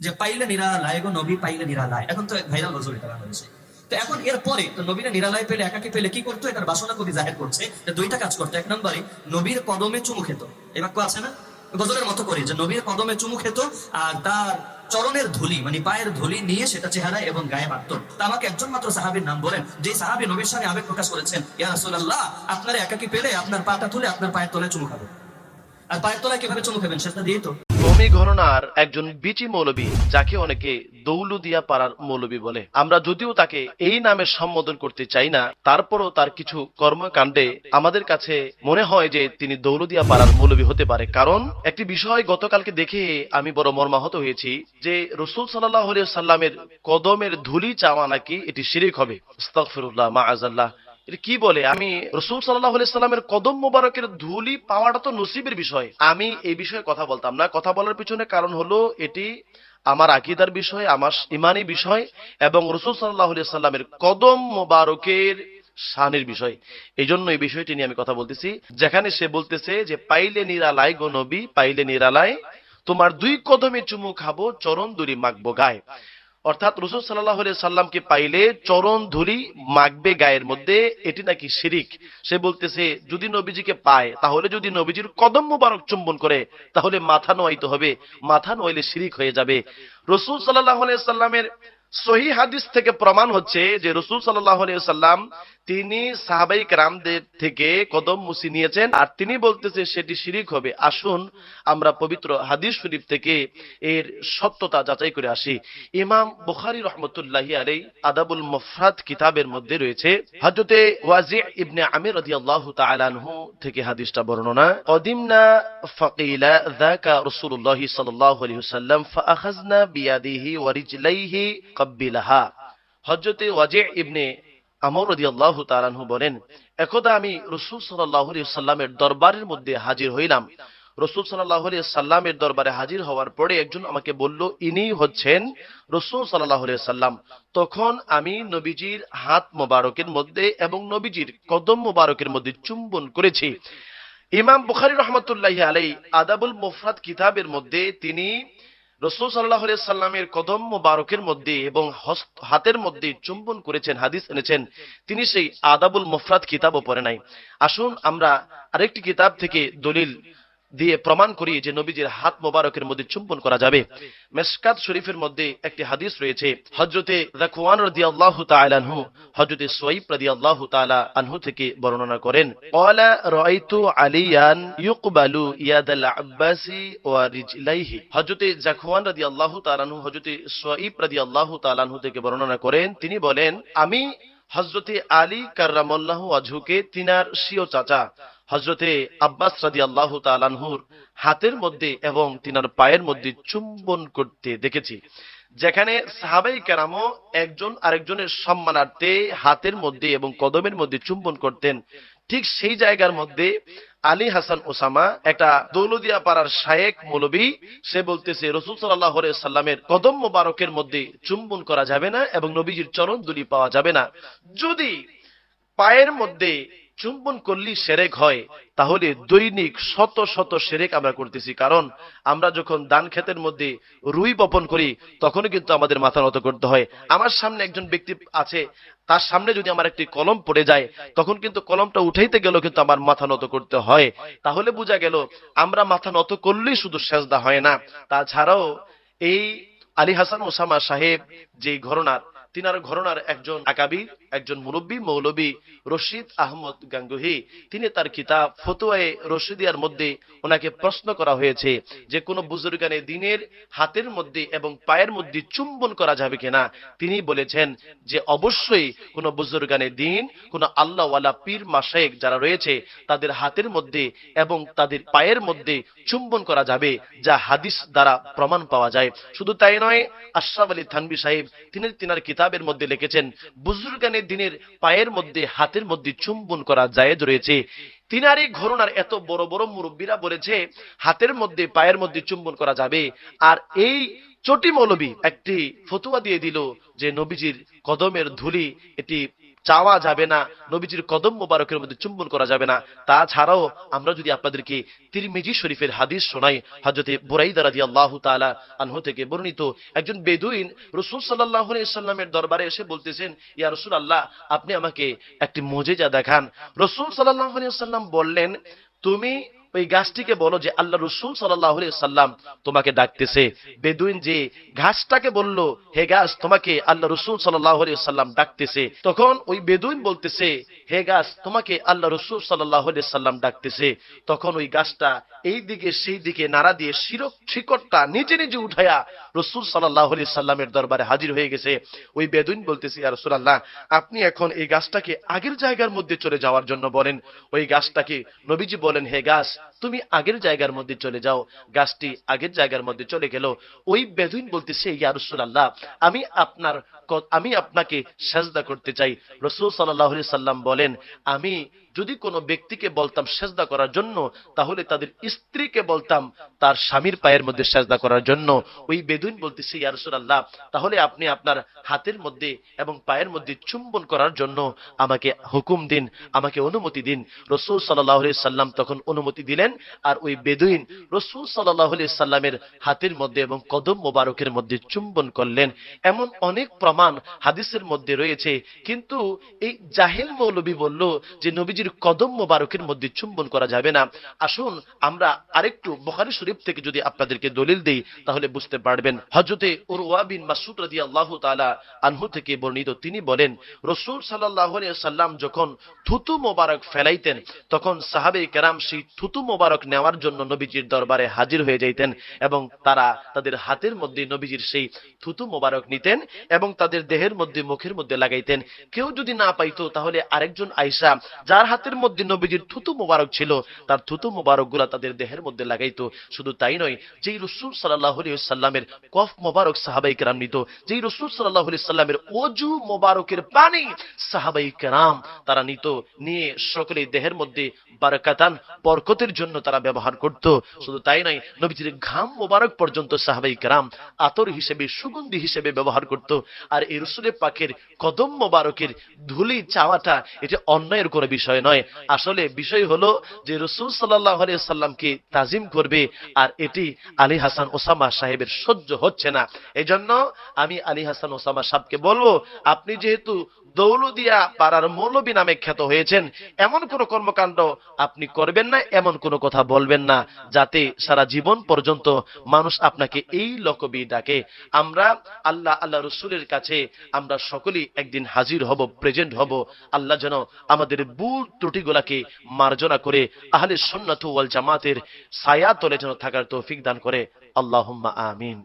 যে পাইলে নিরালায় গো নবী, পাইলে নিরালায়, এখন তো ভাইরাল গজল এটা বাংলাদেশে। তো এখন এর পরে তো নবীরা নিরালায় পেলে, একাকি পেলে কি করতো, এটার বাসনা কবি জাহের করছে যে দুইটা কাজ করতো। এক নম্বরে নবীর কদমে চুমু খেত, এই বাক্য আছে না গজলের মতো করে, যে নবীর কদমে চুমু খেত আর তার চরণের ধুলি মানে পায়ের ধুলি নিয়ে সেটা চেহারায় এবং গায়ে মারত। তা আমাকে একজন মাত্র সাহাবীর নাম বলেন যে সাহাবী নবীর সামনে আবেগ প্রকাশ করেছেন, ইয়া রাসূলুল্লাহ আপনার একাকি পেলে আপনার পাটা তুলে আপনার পায়ের তলায় চুমু খাবো। আর পায়ের তলায় কিভাবে চুমু খাবেন সেটা দিয়ে তো। কওমি ঘরানার একজন বিচি মৌলবী, যাকে অনেকে দৌলুদিয়া পাড়ার মৌলবী বলে। আমরা যদিও তাকে এই নামে সম্বোধন করতে চাই না, তারপরও তার কিছু কর্মকাণ্ডে আমাদের কাছে মনে হয় যে তিনি দৌলুদিয়া পাড়ার মৌলবী হতে পারে। কারণ একটি বিষয় গতকালকে দেখে আমি বড় মর্মাহত হয়েছি যে রাসূল সাল্লাল্লাহু আলাইহি সাল্লামের কদমের ধুলি চাওয়া নাকি এটি শিরক হবে। আস্তাগফিরুল্লাহ, মাআযাল্লাহ। এটা কি বলে? আমি রাসূল সাল্লাল্লাহু আলাইহি সাল্লামের কদম মোবারকের ধুলি পাওয়াটা তো নসিবের বিষয়। আমি এই বিষয়ে কথা বলতাম না। কথা বলার পিছনে কারণ হলো এটি আমার আকীদার বিষয়, আমার ঈমানি বিষয় এবং রাসূল সাল্লাল্লাহু আলাইহি সাল্লামের কদম মোবারকের শানের বিষয়। এই জন্য এই বিষয়টি নিয়ে আমি কথা বলতেছি। যেখানে সে বলতেছে যে পাইলে নিরালায় গো নবী, পাইলে নিরালায় তোমার দুই কদমে চুমু খাবো, চরণ দুলি মাখবো গায়ে। অর্থাৎ রাসূল সাল্লাল্লাহু আলাইহি সাল্লামকে পাইলে চরণ ধুলি মাখবে গায়ের মধ্যে, এটি নাকি শিরিক। সে বলতেছে যদি নবীজিকে পায়, তাহলে যদি নবীজির কদম মোবারক চুম্বন করে তাহলে মাথা নোয়াইতে হবে, মাথা নোয়াইলে শিরিক হয়ে যাবে। রাসূল সাল্লাল্লাহু আলাইহি সাল্লামের সহিহ হাদিস থেকে প্রমাণ হচ্ছে যে রাসূল সাল্লাল্লাহু আলাইহি সাল্লাম তিনি সাহাবাই কেরামদের থেকে কদম মুছি নিয়েছেন, আর তিনি বলতেছে সেটি শিরিক হবে। আসুন আমরা পবিত্র হাদিস শরীফ থেকে এর সত্যতা যাচাই করে আসি। ইমাম বুখারী রাহমাতুল্লাহি আলাইহি আদাবুল মুফরাদ কিতাবের মধ্যে রয়েছে হযরতে ওয়াজি' ইবনে আমির রাদিয়াল্লাহু তাআলা আনহু থেকে হাদিসটা বর্ণনা। কদিমনা ফাকিলা যাকা রাসূলুল্লাহ সাল্লাল্লাহু আলাইহি ওয়াসাল্লাম ফাআখাযনা বিয়াদিহি ওয়া রিজলাইহি কাব্বিলাহা। হযরতে ওয়াজি' ইবনে আমর রাদিয়াল্লাহু তাআলা আনহু বলেন, একদা আমি রাসূল সাল্লাল্লাহু আলাইহি ওয়াসাল্লামের দরবারের মধ্যে হাজির হইলাম। রাসূল সাল্লাল্লাহু আলাইহি সাল্লামের দরবারে হাজির হওয়ার পরে একজন আমাকে বলল, ইনি হচ্ছেন রাসূল সাল্লাল্লাহু আলাইহি সাল্লাম। তখন আমি নবীজির হাত মোবারকের মধ্যে এবং নবীজির কদম মোবারকের মধ্যে চুম্বন করেছি। ইমাম বুখারী রাহমাতুল্লাহি আলাইহি আদাবুল মুফরাদ কিতাবের মধ্যে তিনি রাসূল সাল্লাল্লাহু আলাইহি সাল্লামের কদম মোবারকের মধ্যে এবং হাতের মধ্যে চুম্বন করেছেন হাদিস এনেছেন। তিনি সেই আদাবুল মুফরাদ কিতাবও পড়ে নাই। আসুন আমরা আরেকটি কিতাব থেকে দলিল দিয়ে প্রমাণ করি যে নবীজির হাত মোবারকের মধ্যে চুম্বন করা যাবে। মিশকাত শরীফের মধ্যে একটি হাদিস রয়েছে হযরতে যাকওয়ান রাদিয়াল্লাহু তাআলা আনহু হযরতে সুয়াইব রাদিয়াল্লাহু তাআলা আনহু থেকে বর্ণনা করেন, ক্বালা রাআইতু আলিয়ান ইউকবালু ইয়াদাল আব্বাসি ওয়া রিজলাইহি। হযরতে যাকওয়ান রাদিয়াল্লাহু তাআলা আনহু হযরতে সুয়াইব রাদিয়াল্লাহু তাআলা আনহু থেকে বর্ণনা করেন, তিনি বলেন আমি হযরতে আলী কাররামাল্লাহু ওয়াজহুকে তিনার স্বীয় চাচা হযরতে আব্বাস রাদিয়াল্লাহু তাআলা আনহুর হাতের মধ্যে এবং তিনার পায়ের মধ্যে চুম্বন করতে দেখেছি। যেখানে সাহাবাই কেরামও একজন আরেকজনের সম্মানার্থে হাতের মধ্যে এবং কদমের মধ্যে চুম্বন করতেন, ঠিক সেই জায়গার মধ্যে আলী হাসান ওসামা, একটা দৌলুদিয়া পাড়ার শায়েখ মৌলবী, সে বলতেছে রাসূল সাল্লাল্লাহু আলাইহি সাল্লামের কদম মোবারকের মধ্যে চুম্বন করা যাবে না এবং নবীজির চরণ ধুলি পাওয়া যাবে না। যদি পায়ের মধ্যে চুম্বন করলে শিরক হয়, তাহলে দৈনিক শত শত শিরক আমরা করতেছি। কারণ আমরা যখন ধান ক্ষেতের মধ্যে রুই বপন করি তখনও কিন্তু আমাদের মাথা নত করতে হয়। আমার সামনে একজন ব্যক্তি আছে, তার সামনে যদি আমার একটি কলম পড়ে যায় তখন কিন্তু কলমটা উঠাইতে গেলেও কিন্তু আমার মাথা নত করতে হয়। তাহলে বোঝা গেল আমরা মাথা নত করলেই শুধু সেজদা হয় না, তাছাড়াও এই আলী হাসান ওসামা সাহেব যে ঘরানার, তিনার ঘরানার একজন আকাবির, একজন মুরব্বী মৌলবী রশিদ আহমদ গাঙ্গুহি, তিনি তার কিতাব ফতোয়ায়ে রশিদিয়ার মধ্যে ওনাকে প্রশ্ন করা হয়েছে যে কোন বুজুর্গানে দ্বীনের হাতের মধ্যে এবং পায়ের মধ্যে চুম্বন করা যাবে কিনা। তিনি বলেছেন যে অবশ্যই কোন বুজুর্গানে দ্বীন, কোন আল্লাহওয়ালা পীর মাশায়েখ যারা রয়েছে তাদের হাতের মধ্যে এবং তাদের পায়ের মধ্যে চুম্বন করা যাবে, যা হাদিস দ্বারা প্রমাণ পাওয়া যায়। শুধু তাই নয়, আশরাফ আলী থানভী সাহেব তিনি তিনার কিতাবের মধ্যে লিখেছেন বুজুর্গানে দ্বীনের পায়ের মধ্যে হাতের মধ্যে চুম্বন করা জায়েজ রয়েছে। তিনার এই ঘরানার এত বড় বড় মুরব্বীরা বলেছে হাতের মধ্যে পায়ের মধ্যে চুম্বন করা যাবে, আর এই চটি মৌলবী একটি ফতোয়া দিয়ে দিল যে নবীজির কদমের ধুলি এটি চাওয়া যাবে না, নবীজির কদম মোবারকের মধ্যে চুম্বন করা যাবে না। তাছাড়াও আমরা যদি আপনাদেরকে তিরমিজি শরীফের হাদিস শোনাই, হযরতে বুরাইদা রাদিয়াল্লাহু তাআলা আনহু থেকে বর্ণিত, একজন বেদুইন রাসূল সাল্লাল্লাহু আলাইহি সাল্লামের দরবারে এসে বলতেছেন, ইয়া রাসূলুল্লাহ, আপনি আমাকে একটি মুজিজা দেখান। রাসূল সাল্লাল্লাহু আলাইহি সাল্লাম বললেন, তুমি ওই গাছটিকে বলো যে আল্লাহ রাসূল সাল্লাল্লাহু আলাইহি সাল্লাম তোমাকে ডাকতেছে। বেদুইন যে ঘাসটাকে বলল, হে গাছ, তোমাকে আল্লাহ রাসূল সাল্লাল্লাহু আলাইহি সাল্লাম ডাকতেছে, তখন ওই বেদুইন বলতেছে, হে গাছ, তোমাকে আল্লাহ রাসূল সাল্লাল্লাহু আলাইহি সাল্লাম ডাকতেছে। তখন ওই গাছটা এই দিকে সেই দিকে নাড়া দিয়ে শিকড়টা নিজে নিজে উঠায়া রাসূল সাল্লাল্লাহু আলাইহি সাল্লামের দরবারে হাজির হয়ে গেছে। ওই বেদুইন বলতেছে, ইয়া রাসূলুল্লাহ, আপনি এখন এই গাছটাকে আগের জায়গার মধ্যে চলে যাওয়ার জন্য বলেন। ওই গাছটাকে নবীজি বলেন, হে গাছ, তুমি আগের জায়গার মধ্যে চলে যাও। গাছটি আগের জায়গার মধ্যে চলে গেল। ওই বেদুইন বলতেছে, ইয়া রাসূলুল্লাহ, আমি আপনাকে সেজদা করতে চাই। রাসূল সাল্লাল্লাহু আলাইহি সাল্লাম বলেন, আমি যদি কোনো ব্যক্তিকে বলতাম সেজদা করার জন্য, তাহলে তাদের স্ত্রীকে বলতাম তার স্বামীর পায়ের মধ্যে সেজদা করার জন্য। ওই বেদুইন বলতেছে, ইয়া রাসূলুল্লাহ, তাহলে আপনি আপনার হাতের মধ্যে এবং পায়ের মধ্যে চুম্বন করার জন্য আমাকে হুকুম দিন, আমাকে অনুমতি দিন। রাসূল সাল্লাল্লাহু আলাইহি সাল্লাম তখন অনুমতি দিলেন। আর ওই বেদুইন রাসূল সাল্লাল্লাহু আলাইহি সাল্লামের হাতের মধ্যে এবং কদম মোবারকের মধ্যে চুম্বন করলেন। এমন অনেক প্রমাণ হাদিসের মধ্যে রয়েছে। কিন্তু এই জাহেল মৌলবী বলল যে নবীজির কদম মোবারকের মধ্যে চুম্বন করা যাবে না। আসুন আমরা আরেকটু বুখারী শরীফ থেকে যদি আপনাদেরকে দলিল দেই, তাহলে বুঝতে পারবেন। হযরতে উরওয়া বিন মাসউদ রাদিয়াল্লাহু তাআলা আনহু থেকে বর্ণিত, তিনি বলেন, রাসূল সাল্লাল্লাহু আলাইহি সাল্লাম যখন থুতু মোবারক ফেলাইতেন, তখন সাহাবায়ে কেরাম সেই থুতু মোবারক নেওয়ার জন্য নবীজির দরবারে হাজির হয়ে যাইতেন এবং তারা তাদের হাতের মধ্যে নবীজির সেই থুতু মোবারক নিতেন এবং তাদের দেহের মধ্যে, মুখের মধ্যে লাগাইতেন। কেউ যদি না পাইতো, তাহলে আরেকজন আয়েশা, যার হাতের মধ্যে নবীজির থুতু মোবারক ছিল, তার থুতু মোবারক গুলা তাদের দেহের মধ্যে লাগাইতো। শুধু তাই নয়, যেই রাসূল সাল্লাল্লাহু আলাইহি সাল্লামের কফ মোবারক সাহাবায়ে কেরাম নিত, যেই রাসূল সাল্লাল্লাহু আলাইহি সাল্লামের ওযু মোবারকের পানি সাহাবায়ে কেরাম তারা নিত, নিয়ে সকলে দেহের মধ্যে বারাকাতান, বরকতের জন্য তারা ব্যবহার করত। শুধু তাই নয়, নবীজির ঘাম মোবারক পর্যন্ত সাহাবায়ে কেরাম আতর হিসেবে, সুগন্ধি হিসেবে ব্যবহার করত। আর এই রাসূলের পাকের কদম মোবারকের ধুলি চাওয়াটা এটা অন্যায়ের কোনো বিষয় নয়। আসলে বিষয় হলো যে রাসূল সাল্লাল্লাহু আলাইহি সাল্লামকে তাজিম করবে, আর এটি আলী হাসান ওসামা সাহেবের সহ্য হচ্ছে না। এজন্য আমি আলী হাসান ওসামা সাহেবকে বলবো, আপনি যেহেতু দৌলুদিয়া পাড়ার মৌলবী নামে খ্যাত হয়েছেন, এমন কোন কর্মকাণ্ড আপনি করবেন না, এমন কোনো কথা বলবেন না, যাতে সারা জীবন পর্যন্ত মানুষ আপনাকে এই লকবি ডাকে। আমরা আল্লাহ রসুলের কাছে আমরা সকলেই একদিন হাজির হব, প্রেজেন্ট হব। আল্লাহ যেন আমাদের ভুল ত্রুটিগুলাকে মার্জনা করে আহলে সুন্নাত ওয়াল জামাতের ছায়া তলে যেন থাকার তৌফিক দান করে। আল্লাহুম্মা আমিন।